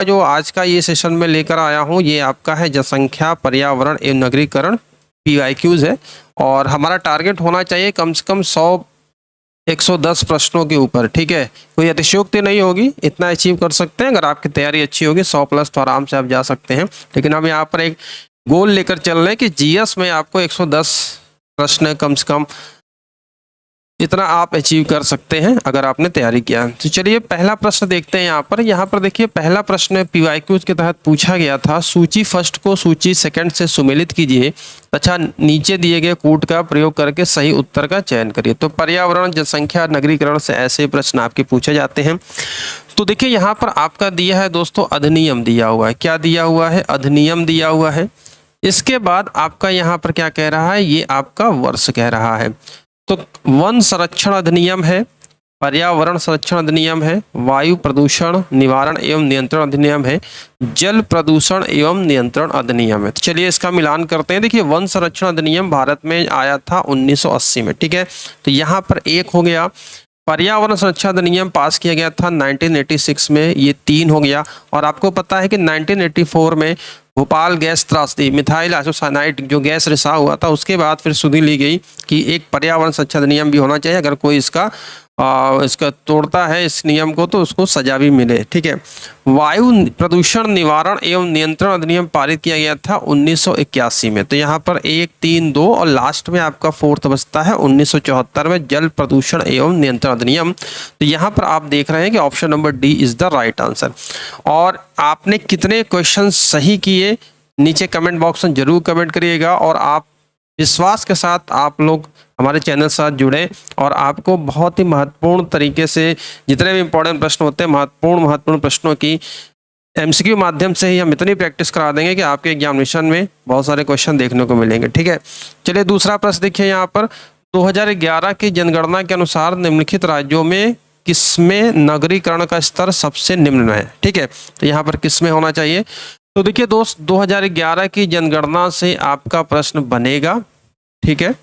जो आज का ये सेशन में लेकर आया हूँ ये आपका है जनसंख्या, पर्यावरण एवं नगरीकरण PYQs है। और हमारा टारगेट होना चाहिए कम से कम 110 प्रश्नों के ऊपर। ठीक है, कोई अतिशयोक्ति नहीं होगी, इतना अचीव कर सकते हैं। अगर आपकी तैयारी अच्छी होगी 100 प्लस तो आराम से आप जा सकते हैं। लेकिन हम यहाँ पर एक गोल लेकर चल रहे हैं कि GS में आपको 110 प्रश्न कम से कम इतना आप अचीव कर सकते हैं अगर आपने तैयारी किया। तो चलिए पहला प्रश्न देखते हैं। यहाँ पर देखिए पहला प्रश्न PYQs के तहत पूछा गया था, सूची फर्स्ट को सूची सेकंड से सुमेलित कीजिए तथा नीचे दिए गए कूट का प्रयोग करके सही उत्तर का चयन करिए। तो पर्यावरण, जनसंख्या, नगरीकरण से ऐसे प्रश्न आपके पूछे जाते हैं। तो देखिए यहाँ पर आपका दिया है दोस्तों अधिनियम दिया हुआ है। क्या दिया हुआ है? अधिनियम दिया हुआ है। इसके बाद आपका यहाँ पर क्या कह रहा है? ये आपका वर्ष कह रहा है। तो वन संरक्षण अधिनियम है, पर्यावरण संरक्षण अधिनियम है, वायु प्रदूषण निवारण एवं नियंत्रण अधिनियम है, जल प्रदूषण एवं नियंत्रण अधिनियम है। तो चलिए इसका मिलान करते हैं। देखिए वन संरक्षण अधिनियम भारत में आया था 1980 में। ठीक है, तो यहाँ पर एक हो गया। पर्यावरण संरक्षण अधिनियम पास किया गया था 1986 में, ये 3 हो गया। और आपको पता है कि 1984 में भोपाल गैस त्रासदी, मिथाइल आइसोसाइनाइड जो गैस रिसाव हुआ था, उसके बाद फिर सुधि ली गई कि एक पर्यावरण संरक्षण अधिनियम भी होना चाहिए। अगर कोई इसका तोड़ता है इस नियम को तो उसको सजा भी मिले। ठीक है, वायु प्रदूषण निवारण एवं नियंत्रण अधिनियम पारित किया गया था 1981 में। तो यहाँ पर 1, 3, 2 और लास्ट में आपका 4th बचता है 1974 में जल प्रदूषण एवं नियंत्रण अधिनियम। तो यहाँ पर आप देख रहे हैं कि option number D is the right answer. और आपने कितने क्वेश्चन सही किए नीचे कमेंट बॉक्स में जरूर कमेंट करिएगा। और आप विश्वास के साथ आप लोग हमारे चैनल के साथ जुड़े और आपको बहुत ही महत्वपूर्ण तरीके से जितने भी इंपॉर्टेंट प्रश्न होते हैं महत्वपूर्ण प्रश्नों की MCQ माध्यम से ही हम इतनी प्रैक्टिस करा देंगे कि आपके एग्जामिनेशन में बहुत सारे क्वेश्चन देखने को मिलेंगे। ठीक है, चलिए दूसरा प्रश्न देखिए। यहाँ पर 2011 की जनगणना के अनुसार निम्नलिखित राज्यों में किसमें नगरीकरण का स्तर सबसे निम्न है? ठीक है, तो यहाँ पर किसमें होना चाहिए? तो देखिए दोस्त 2011 की जनगणना से आपका प्रश्न बनेगा। ठीक है,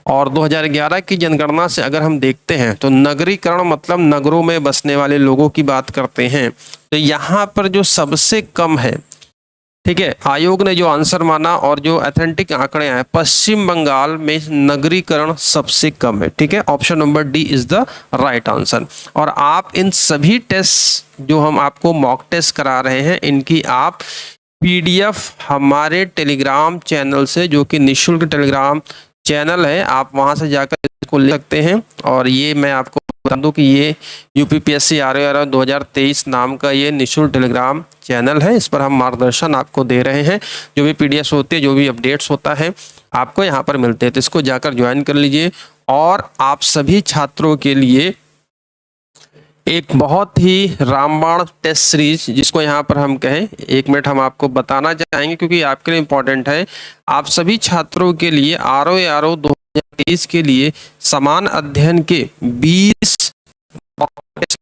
और 2011 की जनगणना से अगर हम देखते हैं तो नगरीकरण मतलब नगरों में बसने वाले लोगों की बात करते हैं। तो यहाँ पर जो सबसे कम है, ठीक है, आयोग ने जो आंसर माना और जो ऑथेंटिक आंकड़े हैं, पश्चिम बंगाल में नगरीकरण सबसे कम है। ठीक है, option number D is the right answer. और आप इन सभी टेस्ट जो हम आपको मॉक टेस्ट करा रहे हैं इनकी आप PDF हमारे टेलीग्राम चैनल से, जो कि निःशुल्क टेलीग्राम चैनल है, आप वहां से जाकर इसको ले सकते हैं। और ये मैं आपको बता दूं कि ये UPPSC RO 2023 नाम का ये निःशुल्क टेलीग्राम चैनल है। इस पर हम मार्गदर्शन आपको दे रहे हैं, जो भी PDFs होती है, जो भी अपडेट्स होता है आपको यहाँ पर मिलते हैं। तो इसको जाकर ज्वाइन कर लीजिए। और आप सभी छात्रों के लिए एक बहुत ही रामबाण टेस्ट सीरीज, जिसको यहाँ पर हम कहें, 1 मिनट हम आपको बताना चाहेंगे क्योंकि आपके लिए इम्पोर्टेंट है। आप सभी छात्रों के लिए RO 2023 के लिए समान अध्ययन के 20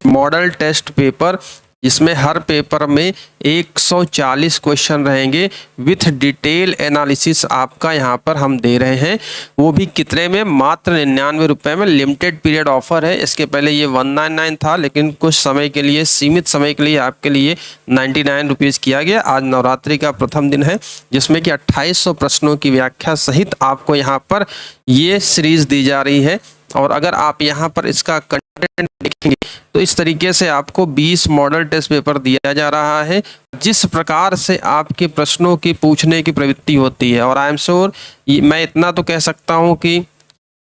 मॉडल टेस्ट पेपर, जिसमें हर पेपर में 140 क्वेश्चन रहेंगे विथ डिटेल एनालिसिस आपका यहाँ पर हम दे रहे हैं। वो भी कितने में? मात्र 99 रुपये में। लिमिटेड पीरियड ऑफर है। इसके पहले ये 199 था, लेकिन कुछ समय के लिए, सीमित समय के लिए आपके लिए 99 रुपीज़ किया गया। आज नवरात्रि का प्रथम दिन है, जिसमें कि 2800 प्रश्नों की व्याख्या सहित आपको यहाँ पर ये सीरीज दी जा रही है। और अगर आप यहाँ पर इसका कंटेंट देखेंगे तो इस तरीके से आपको 20 मॉडल टेस्ट पेपर दिया जा रहा है, जिस प्रकार से आपके प्रश्नों की पूछने की प्रवृत्ति होती है। और आई एम श्योर, मैं इतना तो कह सकता हूं कि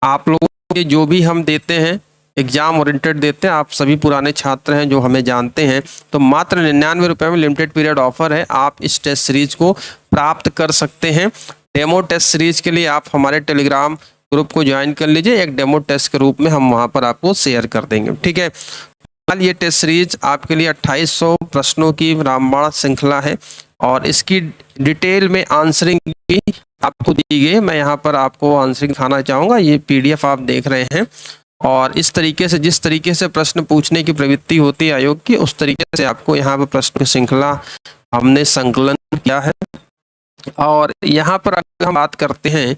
आप लोगों के जो भी हम देते हैं, एग्जाम ओरिएंटेड देते हैं, आप सभी पुराने छात्र हैं जो हमें जानते हैं। तो मात्र 99 रुपये में लिमिटेड पीरियड ऑफर है, आप इस टेस्ट सीरीज को प्राप्त कर सकते हैं। डेमो टेस्ट सीरीज के लिए आप हमारे टेलीग्राम ग्रुप को ज्वाइन कर लीजिए। एक डेमो टेस्ट के रूप में हम वहां पर आपको शेयर कर देंगे। ठीक है, कल ये टेस्ट सीरीज आपके लिए 2800 प्रश्नों की रामबाण श्रृंखला है और इसकी डिटेल में आंसरिंग भी आपको दी गई। मैं यहाँ पर आपको आंसरिंग दिखाना चाहूँगा। ये PDF आप देख रहे हैं और इस तरीके से, जिस तरीके से प्रश्न पूछने की प्रवृत्ति होती है आयोग की, उस तरीके से आपको यहाँ पर प्रश्न श्रृंखला हमने संकलन किया है। और यहाँ पर अगर हम बात करते हैं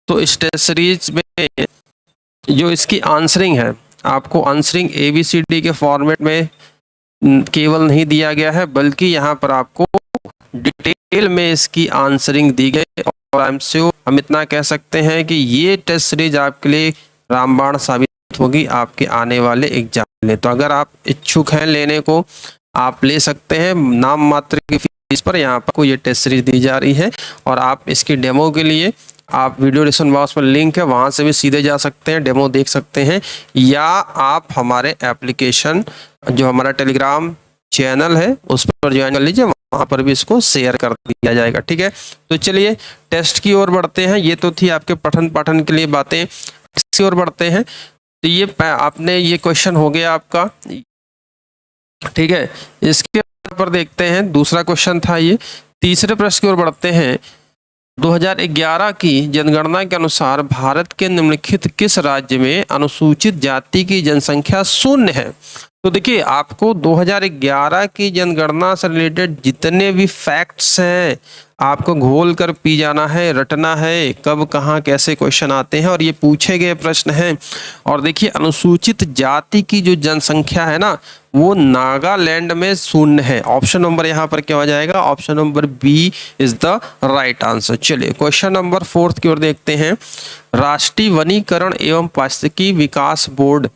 तो इस टेस्ट सीरीज में जो इसकी आंसरिंग है, आपको आंसरिंग ABCD के फॉर्मेट में केवल नहीं दिया गया है, बल्कि यहाँ पर आपको डिटेल में इसकी आंसरिंग दी गई। और एमसीक्यू हम इतना कह सकते हैं कि ये टेस्ट सीरीज आपके लिए रामबाण साबित होगी आपके आने वाले एग्जाम में। तो अगर आप इच्छुक हैं लेने को, आप ले सकते हैं नाम मात्र की फीस पर। यहाँ पर ये टेस्ट सीरीज दी जा रही है और आप इसकी डेमो के लिए आप वीडियो डिस्क्रिप्शन बॉक्स पर लिंक है, वहाँ से भी सीधे जा सकते हैं, डेमो देख सकते हैं, या आप हमारे एप्लीकेशन जो हमारा टेलीग्राम चैनल है उस पर ज्वाइन कर लीजिए, वहाँ पर भी इसको शेयर कर दिया जाएगा। ठीक है, तो चलिए टेस्ट की ओर बढ़ते हैं। ये तो थी आपके पठन पाठन के लिए बातें, इसकी ओर बढ़ते हैं। तो ये आपने ये क्वेश्चन हो गया आपका, ठीक है। इसके पर देखते हैं दूसरा क्वेश्चन था ये। तीसरे प्रश्न की ओर बढ़ते हैं। 2011 की जनगणना के अनुसार भारत के निम्नलिखित किस राज्य में अनुसूचित जाति की जनसंख्या शून्य है? तो देखिए, आपको 2011 की जनगणना से रिलेटेड जितने भी फैक्ट्स हैं आपको घोल कर पी जाना है, रटना है, कब कहाँ कैसे क्वेश्चन आते हैं और ये पूछे गए प्रश्न हैं। और देखिए, अनुसूचित जाति की जो जनसंख्या है ना, वो नागालैंड में शून्य है। ऑप्शन नंबर यहाँ पर क्या हो जाएगा? Option number B is the right answer. चलिए क्वेश्चन नंबर 4 की ओर देखते हैं। राष्ट्रीय वनीकरण एवं पारिस्थितिकी विकास बोर्ड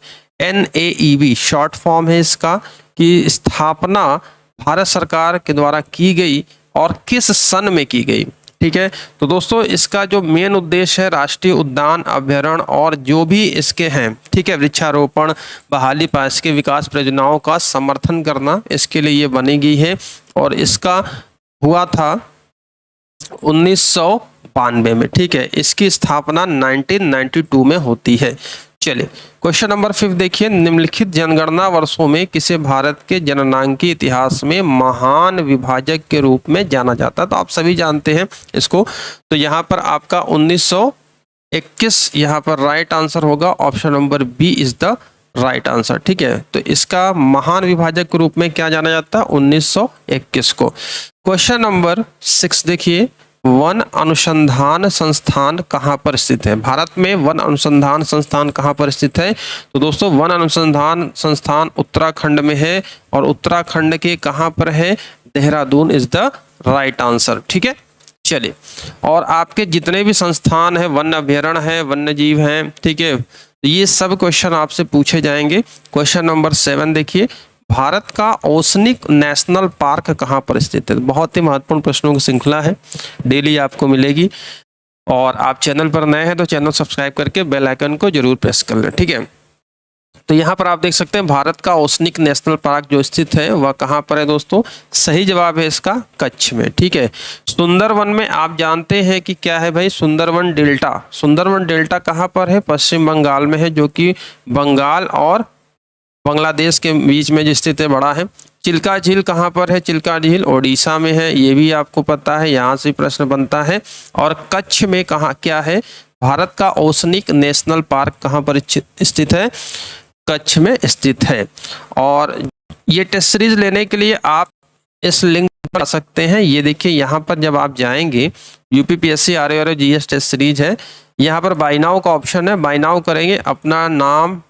NAEB शॉर्ट फॉर्म है इसका, की स्थापना भारत सरकार के द्वारा की गई और किस सन में की गई? ठीक है, तो दोस्तों इसका जो मेन उद्देश्य है राष्ट्रीय उद्यान, अभ्यारण्य और जो भी इसके हैं, ठीक है, वृक्षारोपण, बहाली, पारिस्थितिक विकास परियोजनाओं का समर्थन करना, इसके लिए ये बनी गई है। और इसका हुआ था 1992 में। ठीक है, इसकी स्थापना 1992 में होती है। चलिए क्वेश्चन नंबर 5 देखिए। निम्नलिखित जनगणना वर्षों में किसे भारत के जननांकीय इतिहास में महान विभाजक के रूप में जाना जाता है? तो आप सभी जानते हैं इसको। तो यहाँ पर आपका 1921 यहाँ पर राइट आंसर होगा। Option number B is the right answer. ठीक है, तो इसका महान विभाजक के रूप में क्या जाना जाता है? 1921 को। क्वेश्चन नंबर 6 देखिए। वन अनुसंधान संस्थान कहाँ पर स्थित है? भारत में वन अनुसंधान संस्थान कहाँ पर स्थित है? तो दोस्तों वन अनुसंधान संस्थान उत्तराखंड में है। और उत्तराखंड के कहाँ पर है? Dehradun is the right answer. ठीक है, चलिए, और आपके जितने भी संस्थान है, वन अभ्यारण्य है, वन्य जीव हैं, ठीक है, ये सब क्वेश्चन आपसे पूछे जाएंगे। क्वेश्चन नंबर 7 देखिए। भारत का ओसनिक नेशनल पार्क कहाँ पर स्थित है? बहुत ही महत्वपूर्ण प्रश्नों की श्रृंखला है, डेली आपको मिलेगी। और आप चैनल पर नए हैं तो चैनल सब्सक्राइब करके बेल आइकन को जरूर प्रेस कर लें। ठीक है, तो यहाँ पर आप देख सकते हैं भारत का ओसनिक नेशनल पार्क जो स्थित है वह कहाँ पर है दोस्तों? सही जवाब है इसका कच्छ में। ठीक है, सुंदरवन में आप जानते हैं कि क्या है भाई? सुंदरवन डेल्टा। सुंदरवन डेल्टा कहाँ पर है? पश्चिम बंगाल में है, जो कि बंगाल और बांग्लादेश के बीच में जो स्थित है, बड़ा है। चिल्का झील कहाँ पर है? चिल्का झील ओडिशा में है, ये भी आपको पता है, यहाँ से प्रश्न बनता है। और कच्छ में कहाँ क्या है? भारत का ओसनिक नेशनल पार्क कहाँ पर स्थित है? कच्छ में स्थित है। और ये टेस्ट सीरीज लेने के लिए आप इस लिंक पर आ सकते हैं। ये देखिए, यहाँ पर जब आप जाएंगे, UPPSC RARO GS test series है, यहाँ पर बाय नाउ का ऑप्शन है। बाय नाउ करेंगे, अपना नाम,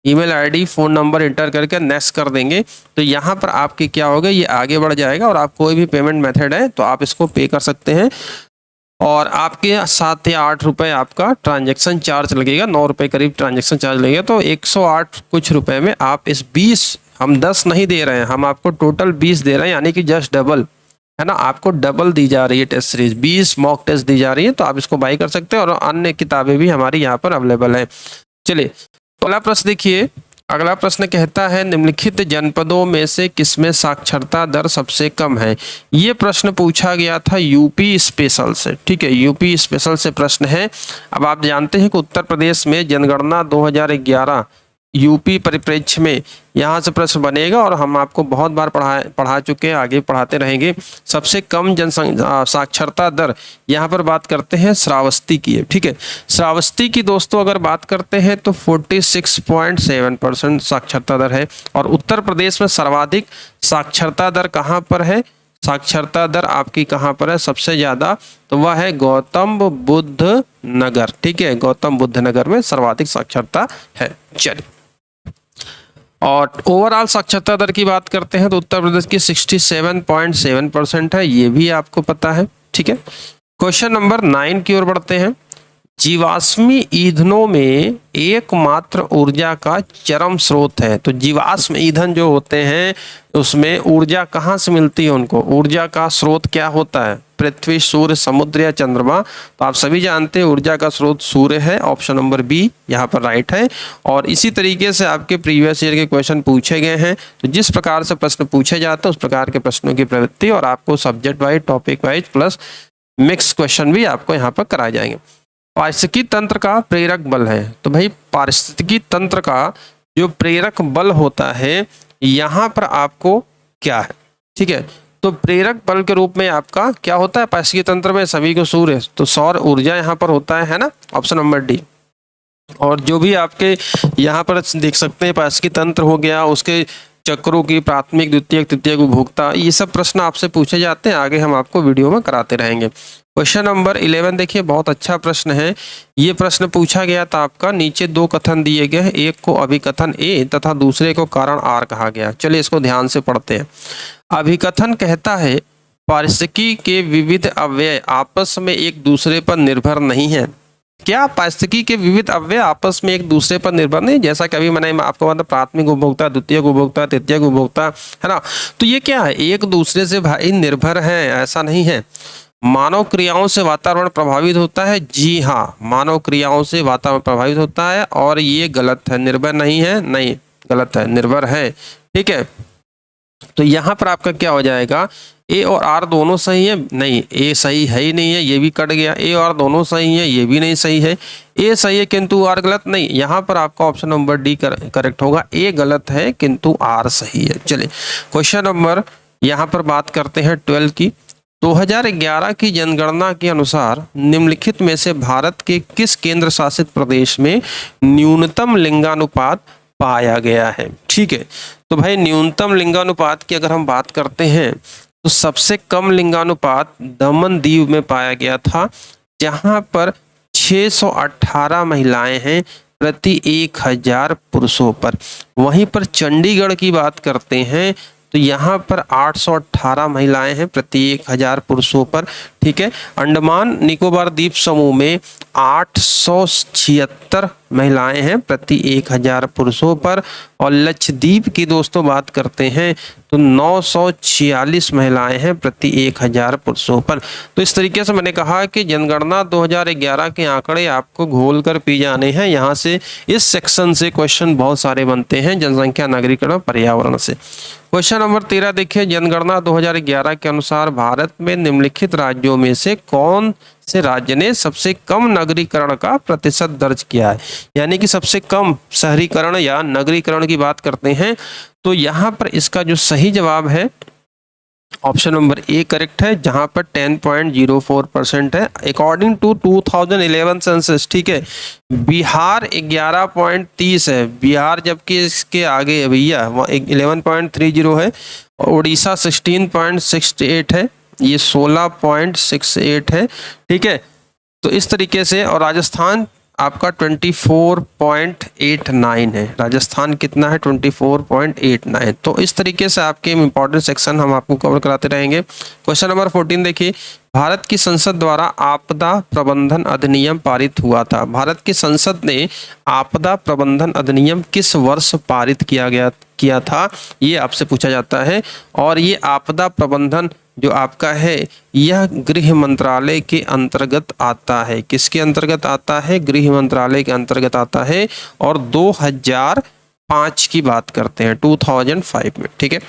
email ID, phone number enter करके नेक्स्ट कर देंगे, तो यहाँ पर आपके क्या होगा, ये आगे बढ़ जाएगा। और आप कोई भी पेमेंट मेथड है तो आप इसको पे कर सकते हैं। और आपके 7 या 8 रुपये आपका ट्रांजैक्शन चार्ज लगेगा, 9 रुपये करीब ट्रांजैक्शन चार्ज लगेगा। तो 108 कुछ रुपए में आप इस 20, हम 10 नहीं दे रहे हैं, हम आपको टोटल 20 दे रहे हैं, यानी कि जस्ट डबल है ना, आपको डबल दी जा रही है टेस्ट सीरीज, 20 मॉक टेस्ट दी जा रही है। तो आप इसको बाई कर सकते हैं और अन्य किताबें भी हमारी यहाँ पर अवेलेबल है। चलिए अगला प्रश्न देखिए। अगला प्रश्न कहता है, निम्नलिखित जनपदों में से किसमें साक्षरता दर सबसे कम है? ये प्रश्न पूछा गया था यूपी स्पेशल से। ठीक है, यूपी स्पेशल से प्रश्न है। अब आप जानते हैं कि उत्तर प्रदेश में जनगणना 2011 यूपी परिप्रेक्ष्य में यहाँ से प्रश्न बनेगा और हम आपको बहुत बार पढ़ा चुके हैं, आगे पढ़ाते रहेंगे। सबसे कम साक्षरता दर यहाँ पर बात करते हैं श्रावस्ती की है। ठीक है, श्रावस्ती की दोस्तों अगर बात करते हैं तो 46.7% साक्षरता दर है। और उत्तर प्रदेश में सर्वाधिक साक्षरता दर कहाँ पर है? साक्षरता दर आपकी कहाँ पर है सबसे ज़्यादा? तो वह है गौतम बुद्ध नगर। ठीक है, गौतम बुद्ध नगर में सर्वाधिक साक्षरता है। चलिए और ओवरऑल साक्षरता दर की बात करते हैं तो उत्तर प्रदेश की 67.7% है, ये भी आपको पता है। ठीक है, क्वेश्चन नंबर 9 की ओर बढ़ते हैं। जीवाश्मी ईंधनों में एकमात्र ऊर्जा का चरम स्रोत है। तो जीवाश्म ईंधन जो होते हैं उसमें ऊर्जा कहाँ से मिलती है उनको? ऊर्जा का स्रोत क्या होता है? पृथ्वी, सूर्य, समुद्र या चंद्रमा? तो आप सभी जानते हैं ऊर्जा का स्रोत सूर्य है। ऑप्शन नंबर बी यहाँ पर राइट है। और इसी तरीके से आपके प्रीवियस ईयर के क्वेश्चन पूछे गए हैं। तो जिस प्रकार से प्रश्न पूछे जाते हैं उस प्रकार के प्रश्नों की प्रवृत्ति और आपको subject wise, topic wise plus mix question भी आपको यहाँ पर कराए जाएंगे। पारिस्थितिकी तंत्र का प्रेरक बल है। तो भाई पारिस्थितिकी तंत्र का जो प्रेरक बल होता है यहाँ पर आपको क्या है? ठीक है, तो प्रेरक बल के रूप में आपका क्या होता है पारिस्थितिकी तंत्र में? सभी को सूर्य, तो सौर ऊर्जा यहाँ पर होता है ना, ऑप्शन नंबर डी। और जो भी आपके यहाँ पर देख सकते हैं पारिस्थितिकी तंत्र हो गया, उसके चक्रों की प्राथमिक, द्वितीयक, तृतीयक उपभोक्ता, ये सब प्रश्न आपसे पूछे जाते हैं। आगे हम आपको वीडियो में कराते रहेंगे। क्वेश्चन नंबर 11 देखिए, बहुत अच्छा प्रश्न है। ये प्रश्न पूछा गया था आपका, नीचे दो कथन दिए गए हैं, एक को अभिकथन ए तथा दूसरे को कारण आर कहा गया। चलिए इसको ध्यान से पढ़ते हैं। अभिकथन कहता है पारिस्थितिकी के विविध अवयव आपस में एक दूसरे पर निर्भर नहीं है। क्या पारिस्थितिकी के विविध अवयव आपस में एक दूसरे पर निर्भर नहीं? जैसा कि अभी मैंने आपको बताया प्राथमिक उपभोक्ता, द्वितीयक उपभोक्ता, तृतीयक उपभोक्ता, है ना। तो ये क्या है? एक दूसरे से भाई निर्भर है, ऐसा नहीं है। मानव क्रियाओं से वातावरण प्रभावित होता है। जी हाँ, मानव क्रियाओं से वातावरण प्रभावित होता है और ये गलत है। निर्भर नहीं है, नहीं गलत है, निर्भर है। ठीक है, तो यहाँ पर आपका क्या हो जाएगा? ए और आर दोनों सही है? नहीं, ए सही है ही नहीं है, ये भी कट गया। ए और दोनों सही है, ये भी नहीं सही है। ए सही है किंतु आर गलत, नहीं। यहाँ पर आपका ऑप्शन नंबर डी करेक्ट होगा। ए गलत है किंतु आर सही है। चलिए क्वेश्चन नंबर यहाँ पर बात करते हैं 12 की। 2011 की जनगणना के अनुसार निम्नलिखित में से भारत के किस केंद्र शासित प्रदेश में न्यूनतम लिंगानुपात पाया गया है? ठीक है, तो भाई न्यूनतम लिंगानुपात की अगर हम बात करते हैं तो सबसे कम लिंगानुपात दमन दीव में पाया गया था, जहां पर 618 महिलाएं हैं प्रति 1000 पुरुषों पर। वहीं पर चंडीगढ़ की बात करते हैं तो यहाँ पर 818 महिलाएं हैं प्रति 1000 पुरुषों पर। ठीक है, अंडमान निकोबार द्वीप समूह में 876 महिलाएं हैं प्रति 1000 पुरुषों पर। और लक्षद्वीप की दोस्तों बात करते हैं तो 946 महिलाएं हैं प्रति 1000 पुरुषों पर। तो इस तरीके से मैंने कहा कि जनगणना 2011 के आंकड़े आपको घोल कर पी जाने हैं। यहाँ से इस सेक्शन से क्वेश्चन बहुत सारे बनते हैं, जनसंख्या, नागरिकरण, पर्यावरण से। क्वेश्चन नंबर 13 देखिए, जनगणना 2011 के अनुसार भारत में निम्नलिखित राज्यों में से कौन से राज्य ने सबसे कम नगरीकरण का प्रतिशत दर्ज किया है? यानी कि सबसे कम शहरीकरण या नगरीकरण की बात करते हैं तो यहाँ पर इसका जो सही जवाब है ऑप्शन नंबर ए करेक्ट है, जहां पर 10.04% है अकॉर्डिंग टू 2011 सेंसस। ठीक है, बिहार 11.30 है, बिहार जबकि इसके आगे है भैया 11.30 है। उड़ीसा 16.68 है, ये 16.68 है। ठीक है, तो इस तरीके से। और राजस्थान आपका 24.89 है। राजस्थान कितना है? 24.89। तो इस तरीके से आपके इंपॉर्टेंट सेक्शन हम आपको कवर कराते रहेंगे। क्वेश्चन नंबर 14 देखिए, भारत की संसद द्वारा आपदा प्रबंधन अधिनियम पारित हुआ था। भारत की संसद ने आपदा प्रबंधन अधिनियम किस वर्ष पारित किया था, ये आपसे पूछा जाता है। और ये आपदा प्रबंधन जो आपका है यह गृह मंत्रालय के अंतर्गत आता है। किसके अंतर्गत आता है? गृह मंत्रालय के अंतर्गत आता है। और 2005 की बात करते हैं, 2005 में। ठीक है,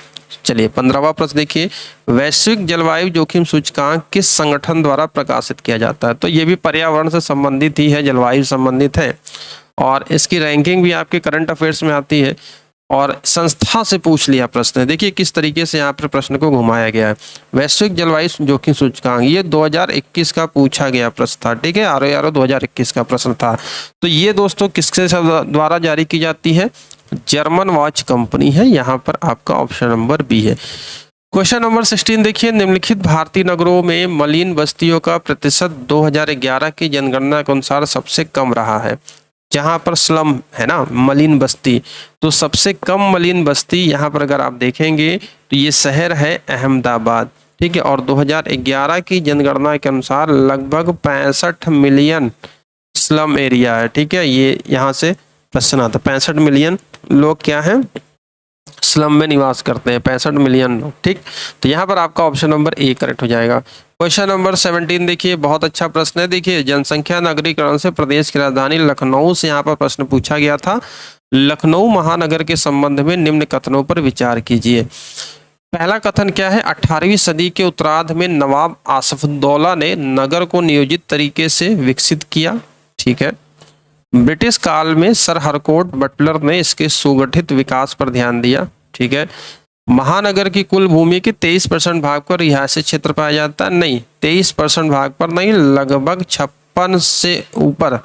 चलिए 15वां प्रश्न देखिए, वैश्विक जलवायु जोखिम सूचकांक किस संगठन द्वारा प्रकाशित किया जाता है? तो ये भी पर्यावरण से संबंधित ही है, जलवायु संबंधित है। और इसकी रैंकिंग भी आपके करंट अफेयर्स में आती है। और संस्था से पूछ लिया प्रश्न। देखिए किस तरीके से यहाँ पर प्रश्न को घुमाया गया है। वैश्विक जलवायु जोखिम सूचकांक ये 2021 का पूछा गया प्रश्न था। ठीक है, RO 2021 का प्रश्न था। तो ये दोस्तों किसके द्वारा जारी की जाती है? जर्मन वॉच कंपनी है। यहाँ पर आपका ऑप्शन नंबर बी है। क्वेश्चन नंबर 16 देखिए, निम्नलिखित भारतीय नगरों में मलिन बस्तियों का प्रतिशत 2011 की जनगणना के अनुसार सबसे कम रहा है। जहाँ पर स्लम है ना, मलिन बस्ती, तो सबसे कम मलिन बस्ती यहाँ पर अगर आप देखेंगे तो ये शहर है अहमदाबाद, ठीक है। और 2011 की जनगणना के अनुसार लगभग 65 मिलियन स्लम एरिया है, ठीक है। ये यहाँ से प्रश्न आता, 65 मिलियन लोग क्या हैं, स्लम में निवास करते हैं, 65 मिलियन लोग, ठीक। तो यहाँ पर आपका ऑप्शन नंबर ए करेक्ट हो जाएगा। क्वेश्चन नंबर 17 देखिए, बहुत अच्छा प्रश्न है। देखिए, जनसंख्या नगरीकरण से प्रदेश की राजधानी लखनऊ से यहाँ पर प्रश्न पूछा गया था। लखनऊ महानगर के संबंध में निम्न कथनों पर विचार कीजिए। पहला कथन क्या है, 18वीं सदी के उत्तरार्ध में नवाब आसफउद्दौला ने नगर को नियोजित तरीके से विकसित किया, ठीक है। ब्रिटिश काल में सर हरकोट बटलर ने इसके सुगठित विकास पर ध्यान दिया, ठीक है। महानगर की कुल भूमि के 23% भाग पर रिहायशी क्षेत्र पाया जाता है, नहीं 23% भाग पर नहीं, लगभग 56 से ऊपर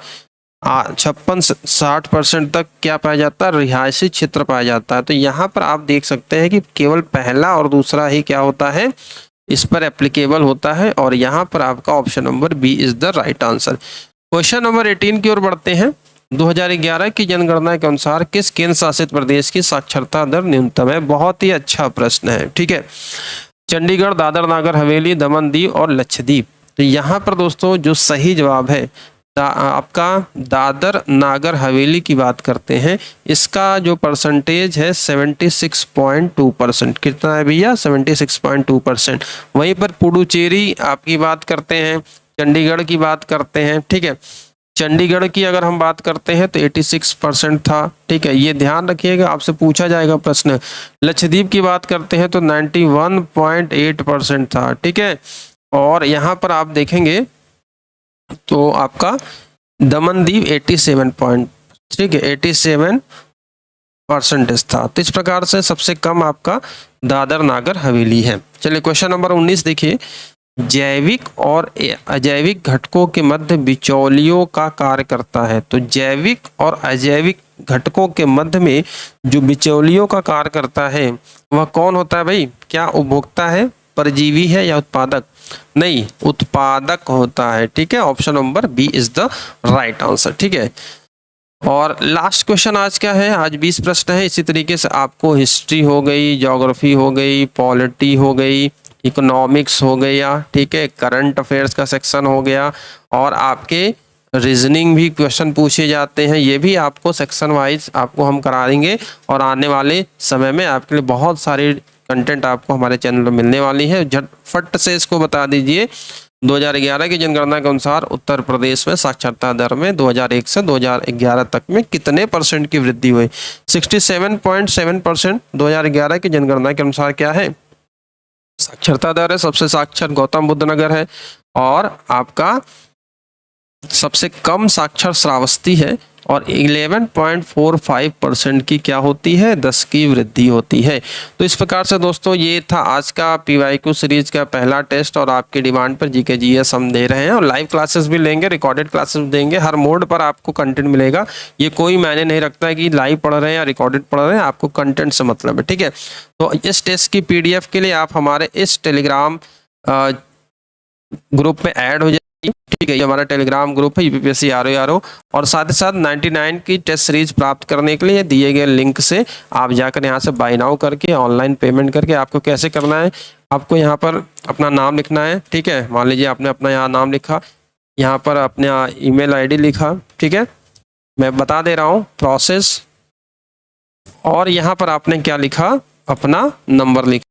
56-60% तक क्या पाया जाता है, रिहायशी क्षेत्र पाया जाता है। तो यहाँ पर आप देख सकते हैं कि केवल पहला और दूसरा ही क्या होता है, इस पर एप्लीकेबल होता है, और यहाँ पर आपका option number B is the right answer. Question number 18 की ओर बढ़ते हैं। 2011 की जनगणना के अनुसार किस केंद्र शासित प्रदेश की साक्षरता दर न्यूनतम है? बहुत ही अच्छा प्रश्न है, ठीक है। चंडीगढ़, दादर नागर हवेली, दमन दीव और लक्षद्वीप। तो यहाँ पर दोस्तों जो सही जवाब है आपका दादर नागर हवेली की बात करते हैं। इसका जो परसेंटेज है 76.2%। कितना है भैया? 76.2%। वहीं पर पुडुचेरी आपकी बात करते हैं, चंडीगढ़ की बात करते हैं, ठीक है। चंडीगढ़ की अगर हम बात करते हैं तो 86% था, ठीक है। ये ध्यान रखिएगा, आपसे पूछा जाएगा प्रश्न। लक्षद्वीप की बात करते हैं तो 91.8% था, ठीक है। और यहाँ पर आप देखेंगे तो आपका दमन दीव 87 ठीक है 87% था। तो इस प्रकार से सबसे कम आपका दादर नागर हवेली है। चलिए क्वेश्चन नंबर 19 देखिए, जैविक और अजैविक घटकों के मध्य बिचौलियों का कार्य करता है। तो जैविक और अजैविक घटकों के मध्य में जो बिचौलियों का कार्य करता है वह कौन होता है भाई? क्या उपभोक्ता है, परजीवी है या उत्पादक? नहीं, उत्पादक होता है, ठीक है। Option number B is the right answer, ठीक है। और लास्ट क्वेश्चन आज क्या है? आज 20 प्रश्न है। इसी तरीके से आपको हिस्ट्री हो गई, ज्योग्राफी हो गई, पॉलिटी हो गई, इकोनॉमिक्स हो गया, ठीक है, करंट अफेयर्स का सेक्शन हो गया, और आपके रीजनिंग भी क्वेश्चन पूछे जाते हैं। ये भी आपको सेक्शन वाइज आपको हम करा देंगे, और आने वाले समय में आपके लिए बहुत सारी कंटेंट आपको हमारे चैनल पर मिलने वाली है। झटफट से इसको बता दीजिए, 2011 की जनगणना के अनुसार उत्तर प्रदेश में साक्षरता दर में 2001 से 2011 तक में कितने परसेंट की वृद्धि हुई? 67.7% 2011 की जनगणना के अनुसार क्या है? साक्षरता दर है। सबसे साक्षर गौतम बुद्ध नगर है, और आपका सबसे कम साक्षर श्रावस्ती है, और 11.45% की क्या होती है? 10 की वृद्धि होती है। तो इस प्रकार से दोस्तों ये था आज का PYQ सीरीज का पहला टेस्ट, और आपकी डिमांड पर GK GS हम दे रहे हैं, और लाइव क्लासेस भी लेंगे, रिकॉर्डेड क्लासेस देंगे। हर मोड पर आपको कंटेंट मिलेगा। ये कोई मायने नहीं रखता है कि लाइव पढ़ रहे हैं या रिकॉर्डेड पढ़ रहे हैं, आपको कंटेंट से मतलब है, ठीक है। तो इस टेस्ट की PDF के लिए आप हमारे इस टेलीग्राम ग्रुप में ऐड हो जाए, ठीक है। ये हमारा टेलीग्राम ग्रुप है UPSC RO, और साथ ही साथ 99 की टेस्ट सीरीज प्राप्त करने के लिए दिए गए लिंक से आप जाकर यहाँ से बाय नाउ करके ऑनलाइन पेमेंट करके, आपको कैसे करना है, आपको यहाँ पर अपना नाम लिखना है, ठीक है। मान लीजिए आपने अपना यहाँ नाम लिखा, यहाँ पर अपने email ID लिखा, ठीक है। मैं बता दे रहा हूँ प्रोसेस, और यहाँ पर आपने क्या लिखा? अपना नंबर लिखा।